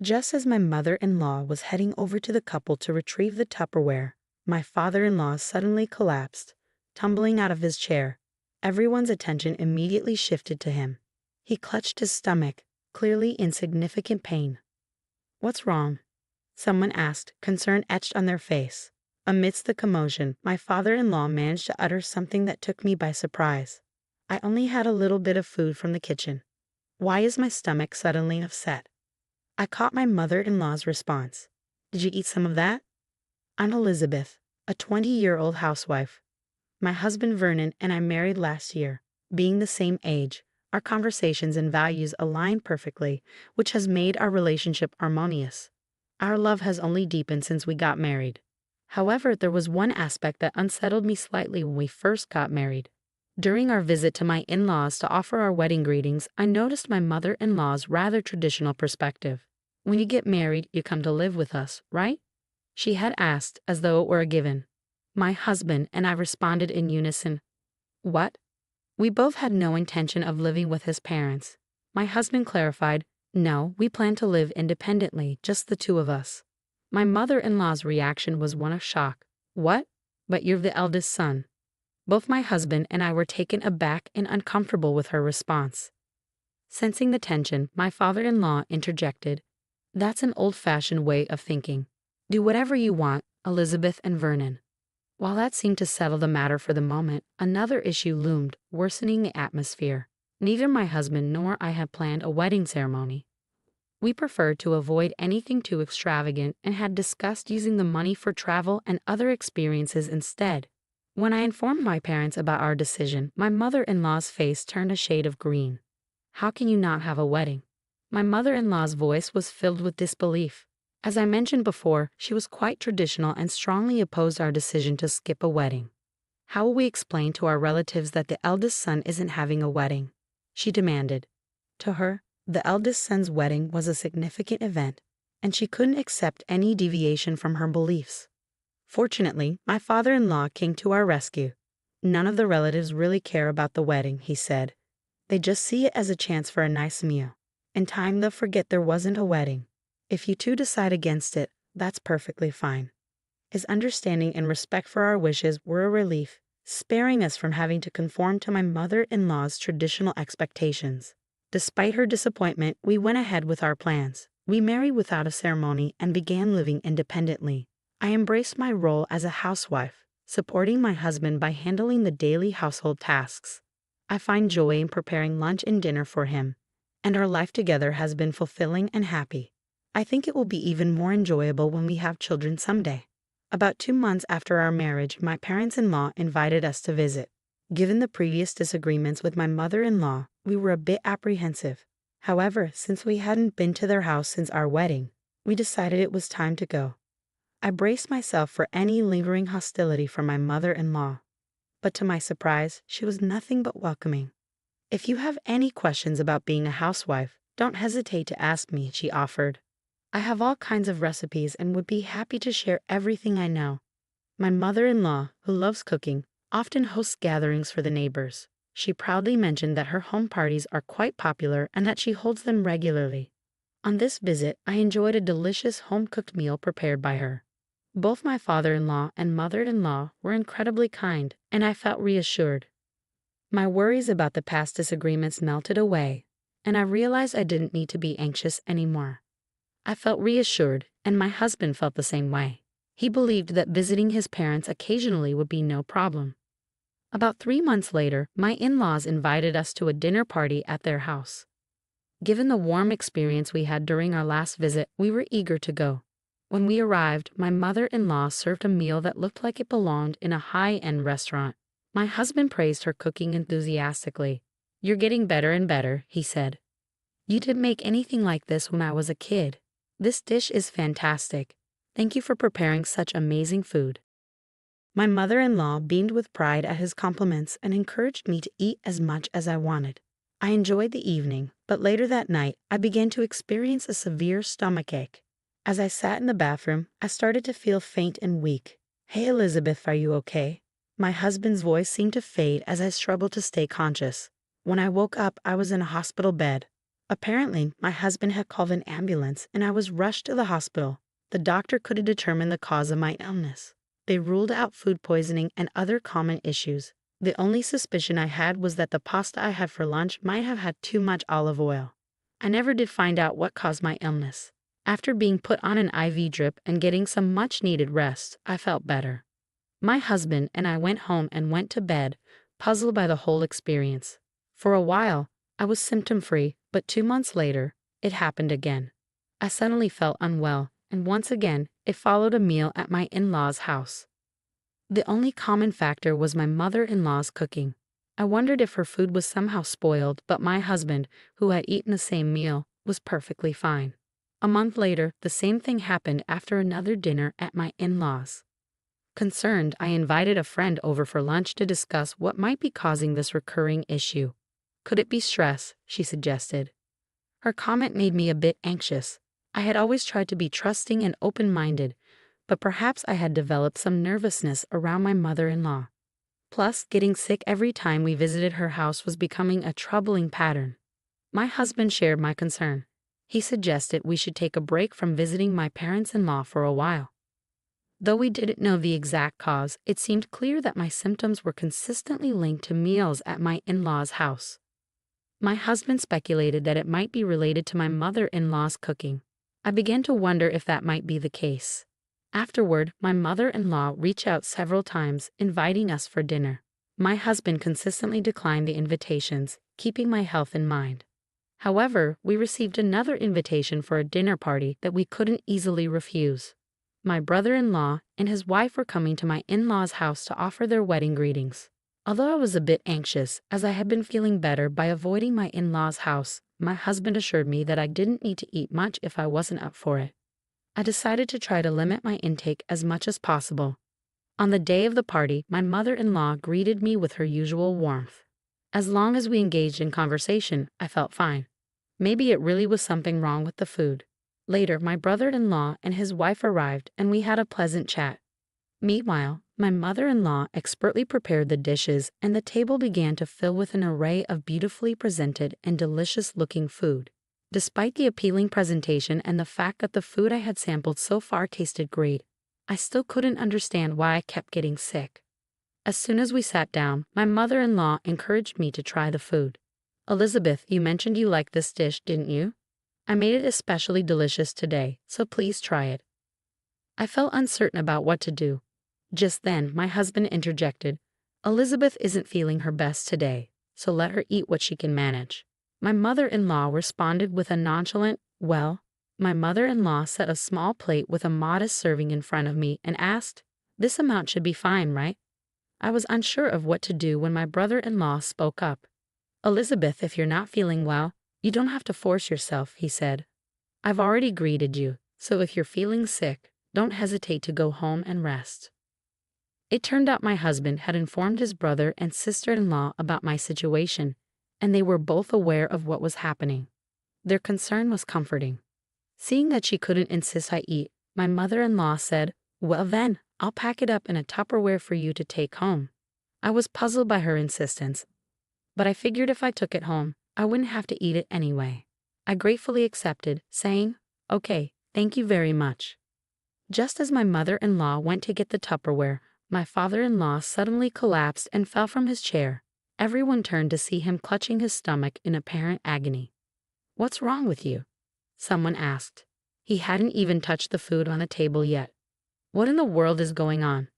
Just as my mother-in-law was heading over to the couple to retrieve the Tupperware, my father-in-law suddenly collapsed, tumbling out of his chair. Everyone's attention immediately shifted to him. He clutched his stomach, clearly in significant pain. "What's wrong?" someone asked, concern etched on their face. Amidst the commotion, my father-in-law managed to utter something that took me by surprise. "I only had a little bit of food from the kitchen. Why is my stomach suddenly upset?" I caught my mother-in-law's response. "Did you eat some of that?" "I'm Elizabeth, a 20-year-old housewife. My husband Vernon and I married last year. Being the same age, our conversations and values align perfectly, which has made our relationship harmonious. Our love has only deepened since we got married. However, there was one aspect that unsettled me slightly when we first got married. During our visit to my in-laws to offer our wedding greetings, I noticed my mother-in-law's rather traditional perspective. "When you get married, you come to live with us, right?" she had asked, as though it were a given. My husband and I responded in unison. "What?" We both had no intention of living with his parents. My husband clarified, "No, we plan to live independently, just the two of us." My mother-in-law's reaction was one of shock. "What? But you're the eldest son." Both my husband and I were taken aback and uncomfortable with her response. Sensing the tension, my father-in-law interjected, "That's an old-fashioned way of thinking. Do whatever you want, Elizabeth and Vernon." While that seemed to settle the matter for the moment, another issue loomed, worsening the atmosphere. Neither my husband nor I had planned a wedding ceremony. We preferred to avoid anything too extravagant and had discussed using the money for travel and other experiences instead. When I informed my parents about our decision, my mother-in-law's face turned a shade of green. "How can you not have a wedding?" My mother-in-law's voice was filled with disbelief. As I mentioned before, she was quite traditional and strongly opposed our decision to skip a wedding. "How will we explain to our relatives that the eldest son isn't having a wedding?" she demanded. To her, the eldest son's wedding was a significant event, and she couldn't accept any deviation from her beliefs. Fortunately, my father-in-law came to our rescue. "None of the relatives really care about the wedding," he said. "They just see it as a chance for a nice meal. In time, they'll forget there wasn't a wedding. If you two decide against it, that's perfectly fine." His understanding and respect for our wishes were a relief, sparing us from having to conform to my mother-in-law's traditional expectations. Despite her disappointment, we went ahead with our plans. We married without a ceremony and began living independently. I embraced my role as a housewife, supporting my husband by handling the daily household tasks. I find joy in preparing lunch and dinner for him, and our life together has been fulfilling and happy. I think it will be even more enjoyable when we have children someday. About 2 months after our marriage, my parents-in-law invited us to visit. Given the previous disagreements with my mother-in-law, we were a bit apprehensive. However, since we hadn't been to their house since our wedding, we decided it was time to go. I braced myself for any lingering hostility from my mother-in-law, but to my surprise, she was nothing but welcoming. "If you have any questions about being a housewife, don't hesitate to ask me," she offered. "I have all kinds of recipes and would be happy to share everything I know." My mother-in-law, who loves cooking, often hosts gatherings for the neighbors. She proudly mentioned that her home parties are quite popular and that she holds them regularly. On this visit, I enjoyed a delicious home-cooked meal prepared by her. Both my father-in-law and mother-in-law were incredibly kind, and I felt reassured. My worries about the past disagreements melted away, and I realized I didn't need to be anxious anymore. I felt reassured, and my husband felt the same way. He believed that visiting his parents occasionally would be no problem. About 3 months later, my in-laws invited us to a dinner party at their house. Given the warm experience we had during our last visit, we were eager to go. When we arrived, my mother-in-law served a meal that looked like it belonged in a high-end restaurant. My husband praised her cooking enthusiastically. "You're getting better and better," he said. "You didn't make anything like this when I was a kid. This dish is fantastic. Thank you for preparing such amazing food." My mother-in-law beamed with pride at his compliments and encouraged me to eat as much as I wanted. I enjoyed the evening, but later that night, I began to experience a severe stomachache. As I sat in the bathroom, I started to feel faint and weak. "Hey, Elizabeth, are you okay?" My husband's voice seemed to fade as I struggled to stay conscious. When I woke up, I was in a hospital bed. Apparently, my husband had called an ambulance and I was rushed to the hospital. The doctor couldn't determine the cause of my illness. They ruled out food poisoning and other common issues. The only suspicion I had was that the pasta I had for lunch might have had too much olive oil. I never did find out what caused my illness. After being put on an IV drip and getting some much-needed rest, I felt better. My husband and I went home and went to bed, puzzled by the whole experience. For a while, I was symptom-free, but 2 months later, it happened again. I suddenly felt unwell, and once again, it followed a meal at my in-laws' house. The only common factor was my mother-in-law's cooking. I wondered if her food was somehow spoiled, but my husband, who had eaten the same meal, was perfectly fine. A month later, the same thing happened after another dinner at my in-laws. Concerned, I invited a friend over for lunch to discuss what might be causing this recurring issue. Could it be stress? She suggested. Her comment made me a bit anxious. I had always tried to be trusting and open-minded, but perhaps I had developed some nervousness around my mother-in-law. Plus, getting sick every time we visited her house was becoming a troubling pattern. My husband shared my concern. He suggested we should take a break from visiting my parents-in-law for a while. Though we didn't know the exact cause, it seemed clear that my symptoms were consistently linked to meals at my in-laws' house. My husband speculated that it might be related to my mother-in-law's cooking. I began to wonder if that might be the case. Afterward, my mother-in-law reached out several times, inviting us for dinner. My husband consistently declined the invitations, keeping my health in mind. However, we received another invitation for a dinner party that we couldn't easily refuse. My brother-in-law and his wife were coming to my in-laws' house to offer their wedding greetings. Although I was a bit anxious, as I had been feeling better by avoiding my in-laws' house, my husband assured me that I didn't need to eat much if I wasn't up for it. I decided to try to limit my intake as much as possible. On the day of the party, my mother-in-law greeted me with her usual warmth. As long as we engaged in conversation, I felt fine. Maybe it really was something wrong with the food. Later, my brother-in-law and his wife arrived and we had a pleasant chat. Meanwhile, my mother-in-law expertly prepared the dishes and the table began to fill with an array of beautifully presented and delicious-looking food. Despite the appealing presentation and the fact that the food I had sampled so far tasted great, I still couldn't understand why I kept getting sick. As soon as we sat down, my mother-in-law encouraged me to try the food. "Elizabeth, you mentioned you liked this dish, didn't you? I made it especially delicious today, so please try it." I felt uncertain about what to do. Just then, my husband interjected, "Elizabeth isn't feeling her best today, so let her eat what she can manage." My mother-in-law responded with a nonchalant, "Well." My mother-in-law set a small plate with a modest serving in front of me and asked, "This amount should be fine, right?" I was unsure of what to do when my brother-in-law spoke up. "Elizabeth, if you're not feeling well, you don't have to force yourself," he said. "I've already greeted you, so if you're feeling sick, don't hesitate to go home and rest." It turned out my husband had informed his brother and sister-in-law about my situation, and they were both aware of what was happening. Their concern was comforting. Seeing that she couldn't insist I eat, my mother-in-law said, "Well then, I'll pack it up in a Tupperware for you to take home." I was puzzled by her insistence, but I figured if I took it home, I wouldn't have to eat it anyway. I gratefully accepted, saying, "Okay, thank you very much." Just as my mother-in-law went to get the Tupperware, my father-in-law suddenly collapsed and fell from his chair. Everyone turned to see him clutching his stomach in apparent agony. "What's wrong with you?" someone asked. He hadn't even touched the food on the table yet. "What in the world is going on?"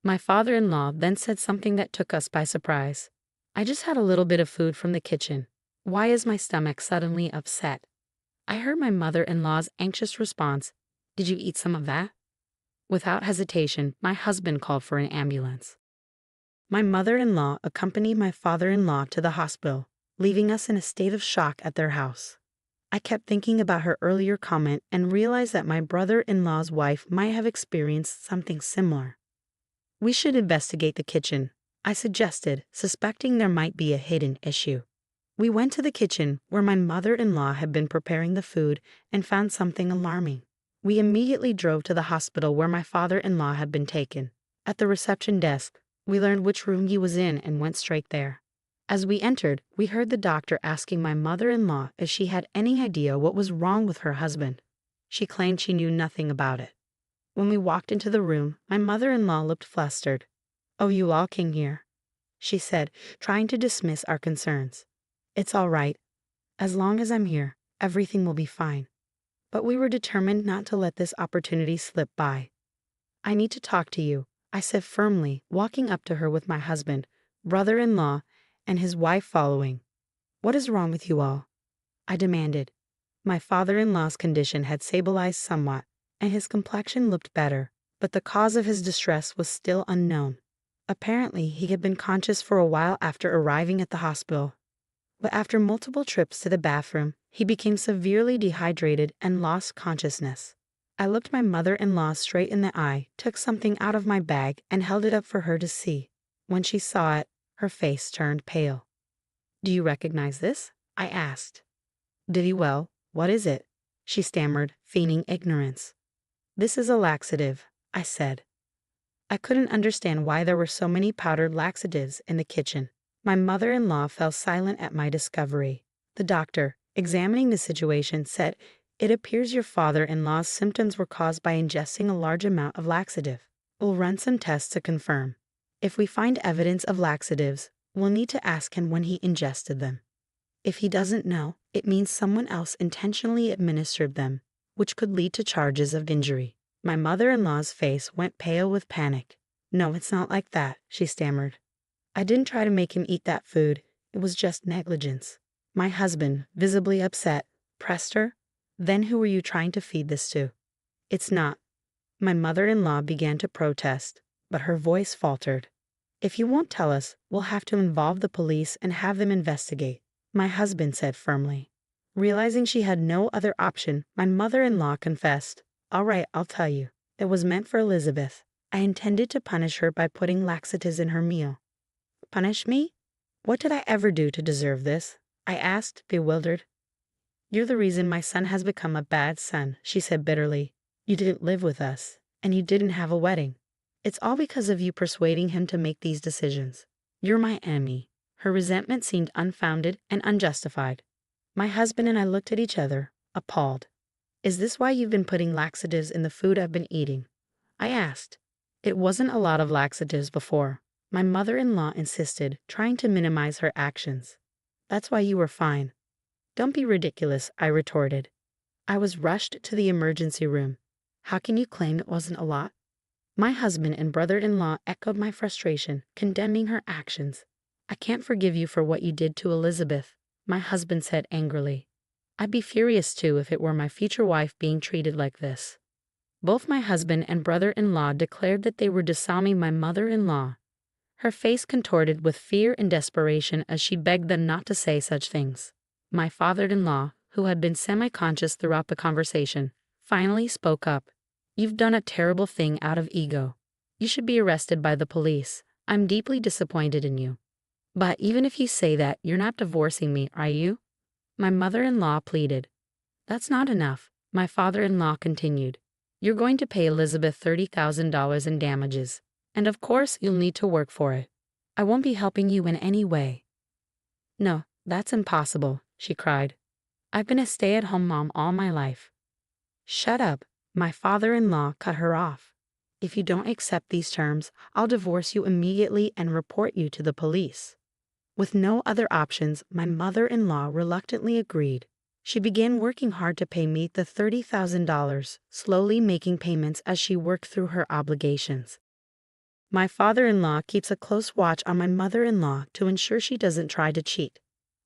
My father-in-law then said something that took us by surprise. "I just had a little bit of food from the kitchen. Why is my stomach suddenly upset?" I heard my mother-in-law's anxious response, "Did you eat some of that?" Without hesitation, my husband called for an ambulance. My mother-in-law accompanied my father-in-law to the hospital, leaving us in a state of shock at their house. I kept thinking about her earlier comment and realized that my brother-in-law's wife might have experienced something similar. "We should investigate the kitchen," I suggested, suspecting there might be a hidden issue. We went to the kitchen, where my mother-in-law had been preparing the food, and found something alarming. We immediately drove to the hospital where my father-in-law had been taken. At the reception desk, we learned which room he was in and went straight there. As we entered, we heard the doctor asking my mother-in-law if she had any idea what was wrong with her husband. She claimed she knew nothing about it. When we walked into the room, my mother-in-law looked flustered. "Oh, you all came here," she said, trying to dismiss our concerns. "It's all right. As long as I'm here, everything will be fine." But we were determined not to let this opportunity slip by. "I need to talk to you," I said firmly, walking up to her with my husband, brother-in-law, and his wife following. "What is wrong with you all?" I demanded. My father-in-law's condition had stabilized somewhat, and his complexion looked better, but the cause of his distress was still unknown. Apparently, he had been conscious for a while after arriving at the hospital. But after multiple trips to the bathroom, he became severely dehydrated and lost consciousness. I looked my mother-in-law straight in the eye, took something out of my bag, and held it up for her to see. When she saw it, her face turned pale. "Do you recognize this?" I asked. "Did you? Well, what is it?" she stammered, feigning ignorance. "This is a laxative," I said. I couldn't understand why there were so many powdered laxatives in the kitchen. My mother-in-law fell silent at my discovery. The doctor, examining the situation, said, "It appears your father-in-law's symptoms were caused by ingesting a large amount of laxative. We'll run some tests to confirm. If we find evidence of laxatives, we'll need to ask him when he ingested them. If he doesn't know, it means someone else intentionally administered them, which could lead to charges of injury." My mother-in-law's face went pale with panic. "No, it's not like that," she stammered. "I didn't try to make him eat that food. It was just negligence." My husband, visibly upset, pressed her. "Then who were you trying to feed this to?" "It's not." My mother-in-law began to protest, but her voice faltered. "If you won't tell us, we'll have to involve the police and have them investigate," my husband said firmly. Realizing she had no other option, my mother-in-law confessed. "All right, I'll tell you. It was meant for Elizabeth. I intended to punish her by putting laxatives in her meal." "Punish me? What did I ever do to deserve this?" I asked, bewildered. "You're the reason my son has become a bad son," she said bitterly. "You didn't live with us, and you didn't have a wedding. It's all because of you persuading him to make these decisions. You're my enemy." Her resentment seemed unfounded and unjustified. My husband and I looked at each other, appalled. "Is this why you've been putting laxatives in the food I've been eating?" I asked. "It wasn't a lot of laxatives before," my mother-in-law insisted, trying to minimize her actions. "That's why you were fine." "Don't be ridiculous," I retorted. I was rushed to the emergency room. "How can you claim it wasn't a lot?" My husband and brother-in-law echoed my frustration, condemning her actions. "I can't forgive you for what you did to Elizabeth," my husband said angrily. "I'd be furious too if it were my future wife being treated like this." Both my husband and brother-in-law declared that they were disarming my mother-in-law. Her face contorted with fear and desperation as she begged them not to say such things. My father-in-law, who had been semi-conscious throughout the conversation, finally spoke up. "You've done a terrible thing out of ego. You should be arrested by the police. I'm deeply disappointed in you." "But even if you say that, you're not divorcing me, are you?" my mother-in-law pleaded. "That's not enough," my father-in-law continued. "You're going to pay Elizabeth $30,000 in damages, and of course you'll need to work for it. I won't be helping you in any way." "No, that's impossible," she cried. "I've been a stay-at-home mom all my life." "Shut up," my father-in-law cut her off. "If you don't accept these terms, I'll divorce you immediately and report you to the police." With no other options, my mother-in-law reluctantly agreed. She began working hard to pay me the $30,000, slowly making payments as she worked through her obligations. My father-in-law keeps a close watch on my mother-in-law to ensure she doesn't try to cheat.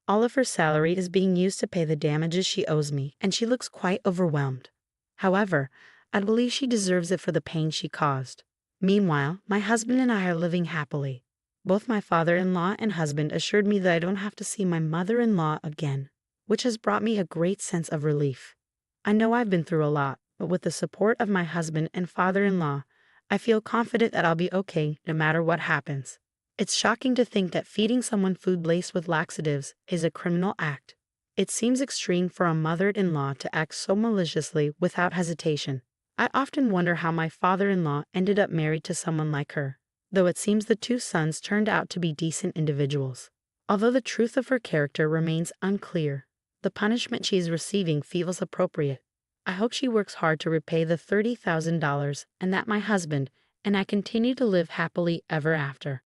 All of her salary is being used to pay the damages she owes me, and she looks quite overwhelmed. However, I believe she deserves it for the pain she caused. Meanwhile, my husband and I are living happily. Both my father-in-law and husband assured me that I don't have to see my mother-in-law again, which has brought me a great sense of relief. I know I've been through a lot, but with the support of my husband and father-in-law, I feel confident that I'll be okay no matter what happens. It's shocking to think that feeding someone food laced with laxatives is a criminal act. It seems extreme for a mother-in-law to act so maliciously without hesitation. I often wonder how my father-in-law ended up married to someone like her, though it seems the two sons turned out to be decent individuals. Although the truth of her character remains unclear, the punishment she is receiving feels appropriate. I hope she works hard to repay the $30,000 and that my husband and I continue to live happily ever after.